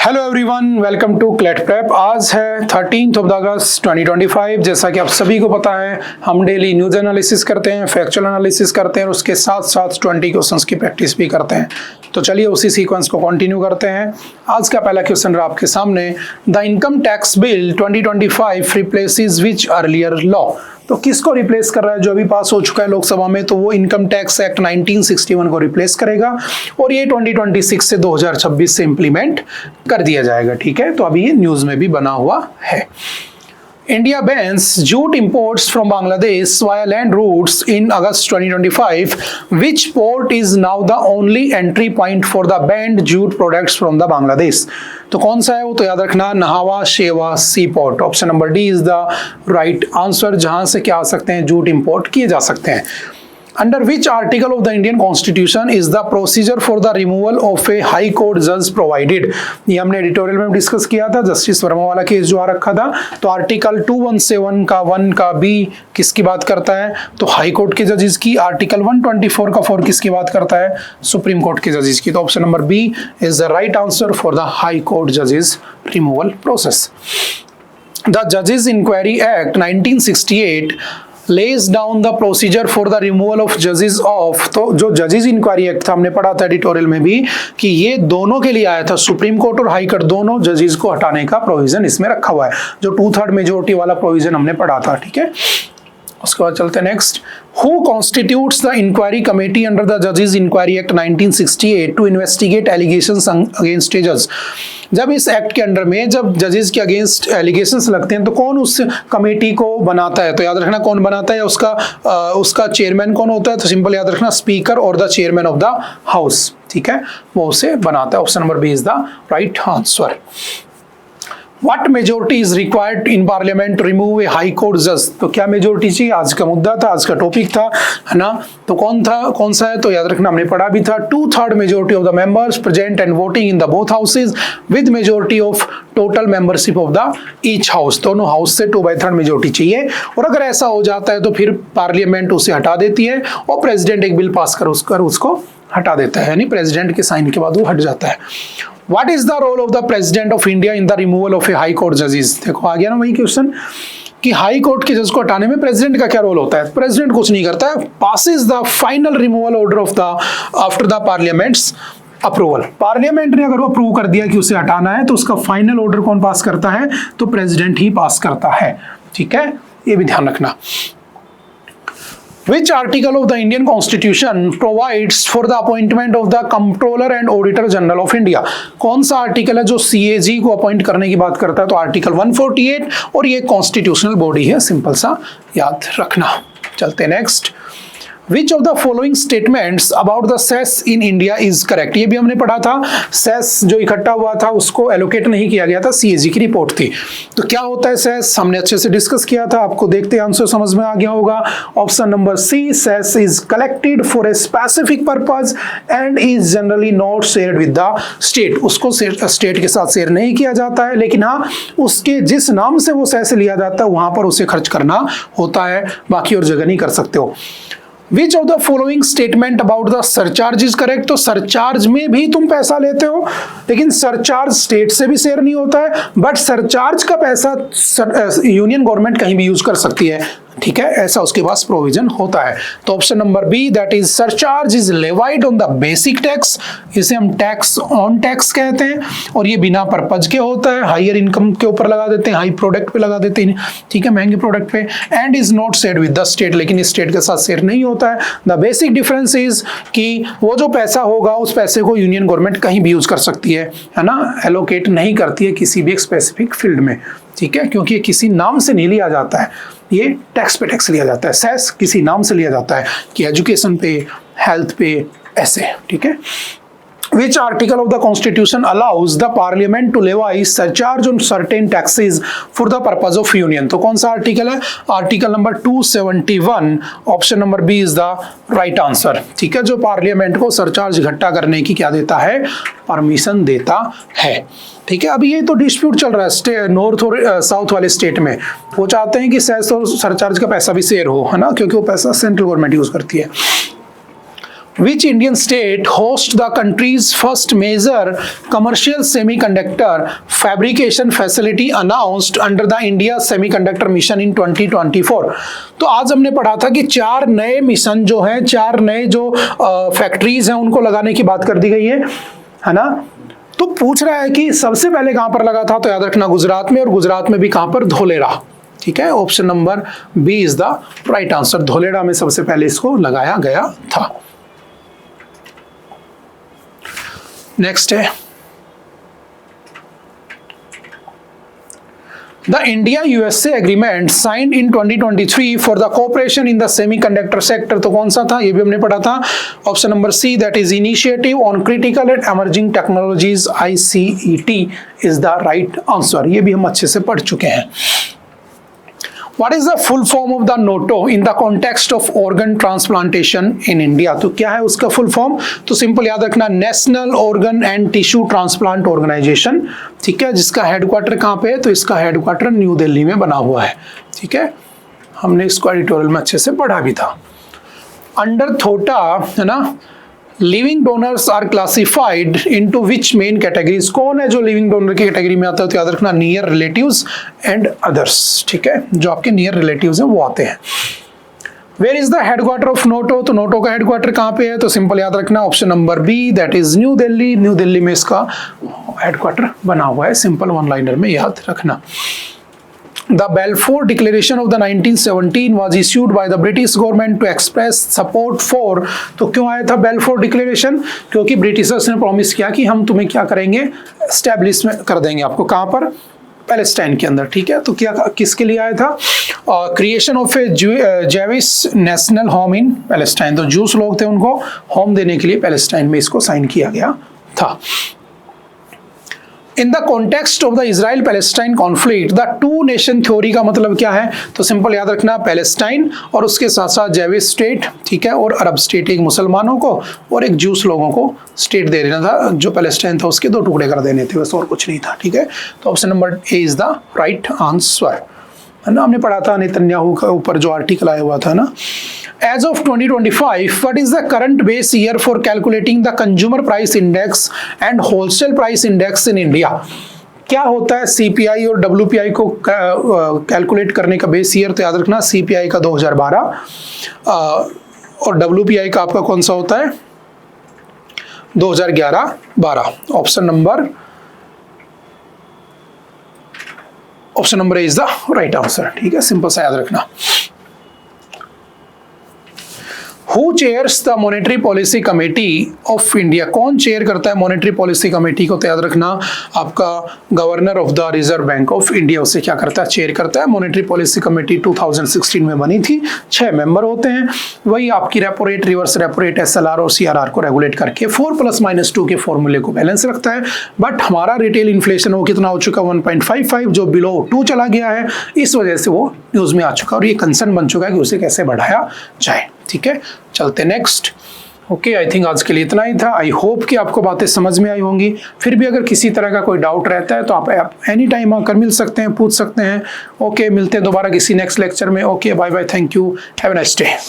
Hello everyone, welcome to CLAT prep. आज है 13 अगस्त 2025। जैसा कि आप सभी को पता है, हम डेली न्यूज़ एनालिसिस करते हैं, फैक्चुअल एनालिसिस करते हैं और उसके साथ साथ 20 क्वेश्चंस की प्रैक्टिस भी करते हैं। तो चलिए उसी सीक्वेंस को कंटिन्यू करते हैं। आज का पहला क्वेश्चन रहा आपके सामने, the income tax bill 2025 replaces which earlier law. तो किसको रिप्लेस कर रहा है? जो अभी पास हो चुका है लोकसभा में, तो वो इनकम टैक्स एक्ट 1961 को रिप्लेस करेगा और ये 2026 से 2026 से इंप्लीमेंट कर दिया जाएगा। ठीक है, तो अभी ये न्यूज में भी बना हुआ है। India bans jute imports from Bangladesh via land routes in August 2025. Which port is now the only entry point for the banned jute products from the Bangladesh? तो कौन सा है वो? तो याद रखना, Nhava Sheva sea port. Option number d is the right answer, जहां से क्या आ सकते हैं, जूट इंपोर्ट किए जा सकते हैं। Under which article of the Indian Constitution is the procedure for the removal of a High Court judge provided? ये हमने एडिटोरियल में डिस्कस किया था, जस्टिस वर्मा वाला केस जो आ रखा था। तो आर्टिकल 217 का 1 का बी किसकी बात करता है? तो हाई कोर्ट के जजेस की। आर्टिकल 124 का 4 किसकी बात करता है? सुप्रीम कोर्ट के जजेस की। तो option number B is the right answer for the high court जजेस रिमूवल प्रोसेस। द जजेस inquiry act 1968 lays down the procedure for the removal of judges of। तो जो जजेस इंक्वायरी एक्ट था, हमने पढ़ा था एडिटोरियल में भी कि ये दोनों के लिए आया था, सुप्रीम कोर्ट और हाई कोर्ट दोनों जजेस को हटाने का प्रोविजन इसमें रखा हुआ है, जो 2/3 मेजोरिटी वाला प्रोविजन हमने पढ़ा था। ठीक है, उसके बाद चलते हैं next. Who constitutes the inquiry committee under the Judges Inquiry Act 1968 to investigate allegations against judges? जब इस एक्ट के अंडर में जब जजेस के अगेंस्ट एलिगेशंस लगते हैं तो कौन उस कमेटी को बनाता है? तो याद रखना कौन बनाता है, उसका चेयरमैन कौन होता है? तो सिंपल याद रखना, स्पीकर और the chairman of the house. ठीक है, वो उसे बनाता है। Option number B is the right answer. What majority is required in parliament to remove a high court judge? तो क्या मेजोरिटी चाहिए? आज का मुद्दा था, आज का टॉपिक था, है ना। तो कौन सा है? तो याद रखना, हमने पढ़ा भी था, 2/3 majority of the members present and voting in the both houses with majority of total membership of the each house. दोनों हाउस से 2/3 मेजोरिटी चाहिए, और अगर ऐसा हो जाता है तो फिर पार्लियामेंट उसे हटा देती है और प्रेसिडेंट एक बिल पास कर उसको हटा देता है, यानी प्रेसिडेंट के साइन के बाद वो हट जाता है। What is the role of the President of India in the removal of a High Court judges? देखो आ गया ना वही क्वेश्चन कि हाई कोर्ट के जज को हटाने में प्रेसिडेंट का क्या रोल होता है? प्रेसिडेंट कुछ नहीं करता है, passes the final removal order of the after the parliament's approval. Parliament ने अगर वो अप्रूव कर दिया कि उसे हटाना है, तो उसका फाइनल ऑर्डर कौन पास करता है? तो प्रेसिडेंट ही पास करता है। ठीक है, ये भी ध्यान रखना। Which article of the Indian Constitution provides for the appointment of the Comptroller and Auditor General of India? कौन सा आर्टिकल है जो CAG को अपॉइंट करने की बात करता है? तो आर्टिकल 148, और ये कॉन्स्टिट्यूशनल बॉडी है, सिंपल सा याद रखना। चलते next. Which of the following statements about the cess in India is correct? ये भी हमने पढ़ा था, सेस जो इकट्ठा हुआ था उसको एलोकेट नहीं किया गया था, CAG की रिपोर्ट थी। तो क्या होता है सेस? हमने अच्छे से डिस्कस किया था, आपको देखते आंसर समझ में आ गया होगा। Option number C, cess is collected for a specific purpose and is generally not shared with the state. उसको स्टेट के साथ शेयर नहीं किया जाता है, लेकिन हाँ, उसके जिस नाम से वो सेस लिया जाता है वहां पर उसे खर्च करना होता है, बाकी और जगह नहीं कर सकते हो। Which of the following statement about the surcharge is correct? तो सरचार्ज में भी तुम पैसा लेते हो, लेकिन सरचार्ज स्टेट से भी शेयर नहीं होता है, बट सरचार्ज का पैसा यूनियन गवर्नमेंट कहीं भी यूज कर सकती है। ठीक है, ऐसा उसके पास प्रोविजन होता है। तो option number B, that is surcharge is levied on the basic tax, इसे हम टैक्स ऑन टैक्स कहते हैं, और ये बिना पर्पज के होता है, हायर इनकम के ऊपर लगा देते हैं, हाई प्रोडक्ट पे लगा देते हैं, ठीक है, महंगे प्रोडक्ट पे, and is not shared with the state, लेकिन स्टेट के साथ शेयर नहीं होता है। द बेसिक डिफरेंस इज कि वो जो पैसा होगा उस पैसे को यूनियन गवर्नमेंट कहीं भी यूज कर सकती है ना, एलोकेट नहीं करती है किसी भी एक स्पेसिफिक फील्ड में। ठीक है, क्योंकि ये किसी नाम से नहीं लिया जाता है, ये टैक्स पे टैक्स लिया जाता है। सेस किसी नाम से लिया जाता है कि एजुकेशन पे, हेल्थ पे, ऐसे। ठीक है, Which article of the Constitution allows the Parliament to levy surcharge on certain taxes for the purpose of union? तो कौन सा आर्टिकल है? Article number 271, option number B is the right answer. ठीक है, जो पार्लियामेंट को सरचार्ज इकट्ठा करने की क्या देता है? परमिशन देता है। ठीक है, अभी ये तो डिस्प्यूट चल रहा है नॉर्थ और साउथ वाले स्टेट में, वो चाहते हैं कि सेस और सरचार्ज का पैसा भी शेयर हो, है ना, क्योंकि वो पैसा सेंट्रल गवर्नमेंट यूज करती है। Which Indian state hosts the country's first major commercial semiconductor fabrication facility announced under the India Semiconductor Mission in 2024? तो आज हमने पढ़ा था कि 4 नए मिशन जो हैं, 4 नए जो फैक्ट्रीज हैं उनको लगाने की बात कर दी गई है ना। तो पूछ रहा है कि सबसे पहले कहां पर लगा था, तो याद रखना गुजरात में, और गुजरात में भी कहां पर, धोलेरा। ठीक है, option number B is the right answer. Dholera में सबसे पहले इसको लगाया गया था। नेक्स्ट है the India USA agreement signed in 2023 for the cooperation in the semiconductor sector. तो कौन सा था, ये भी हमने पढ़ा था। Option number C, that is initiative on critical and emerging technologies, ICET is the right answer. ये भी हम अच्छे से पढ़ चुके हैं। What is the full form of the NATO in the context of organ transplantation in India? तो क्या है उसका फुल फॉर्म, तो सिंपल याद रखना national organ and tissue transplant organisation. ठीक है, जिसका हेडक्वार्टर कहाँ पे है, तो इसका हेडक्वार्टर न्यू दिल्ली में बना हुआ है। ठीक है, हमने इसको एडिटोरियल में अच्छे से पढ़ा भी था। अंडर थोटा है ना, living donors are classified into which main categories. कौन है जो लिविंग डोनर की कैटेगरी में आता है, तो याद रखना नियर रिलेटिव्स एंड अदर्स। ठीक है, जो आपके नियर रिलेटिव्स हैं वो आते हैं। Where is the headquarter of NOTTO, तो नोटो का हेडक्वार्टर कहाँ पे है, तो सिंपल याद रखना option number B, that is new Delhi. New Delhi में इसका हेडक्वार्टर बना हुआ है। सिंपल वन लाइनर में याद रखना। The Balfour Declaration of the 1917 was issued by the British government to express support for। तो क्यों आया था Balfour Declaration? क्योंकि ब्रिटिशर्स ने प्रॉमिस किया कि हम तुम्हें क्या करेंगे, एस्टैब्लिशमेंट कर देंगे आपको। कहाँ पर, पैलेस्टाइन के अंदर। ठीक है, तो क्या किसके लिए आया था, creation of A Jewish national home in Palestine. तो जूस लोग थे, उनको होम देने के लिए पैलेस्टाइन में इसको साइन किया गया था। In the context of the Israel Palestine conflict the two nation theory का मतलब क्या है, तो सिंपल याद रखना पैलेस्टाइन और उसके साथ साथ जेविश स्टेट। ठीक है, और अरब स्टेट, एक मुसलमानों को और एक जूस लोगों को स्टेट दे देना था। जो पैलेस्टाइन था उसके 2 टुकड़े कर देने थे, बस और कुछ नहीं था। ठीक है, तो option number A is the right answer है ना। हमने पढ़ा था नेतन्याहू के ऊपर जो आर्टिकल आया हुआ था ना। As of 2025, what is the current base year for calculating the consumer price index and wholesale price index in India? क्या होता है CPI और WPI को कैलकुलेट करने का बेस ईयर, तो याद रखना CPI का 2012 और WPI का आपका कौन सा होता है, 2011-12। Option number is the right answer. ठीक है, सिंपल सा याद रखना। Who chairs the Monetary Policy Committee of India? कौन चेयर करता है मॉनेटरी पॉलिसी कमेटी को, तो याद रखना आपका governor of the reserve bank of India उसे क्या करता है, चेयर करता है। मॉनेटरी पॉलिसी कमेटी 2016 में बनी थी, 6 मेंबर होते हैं। वही आपकी repo rate, reverse repo rate, SLR और CRR को रेगुलेट करके 4+-2 के फॉर्मूले को बैलेंस रखता है। बट हमारा रिटेल इन्फ्लेशन वो कितना हो चुका, 1.55, जो बिलो 2 चला गया है। इस वजह से वो न्यूज में आ चुका और ये कंसर्न बन चुका है कि उसे कैसे बढ़ाया जाए। ठीक है, चलते नेक्स्ट। ओके, आई थिंक आज के लिए इतना ही था। आई होप कि आपको बातें समझ में आई होंगी। फिर भी अगर किसी तरह का कोई डाउट रहता है तो आप एनी टाइम आकर मिल सकते हैं, पूछ सकते हैं। ओके, मिलते हैं दोबारा किसी नेक्स्ट लेक्चर में। Okay, bye bye, thank you, have a nice day.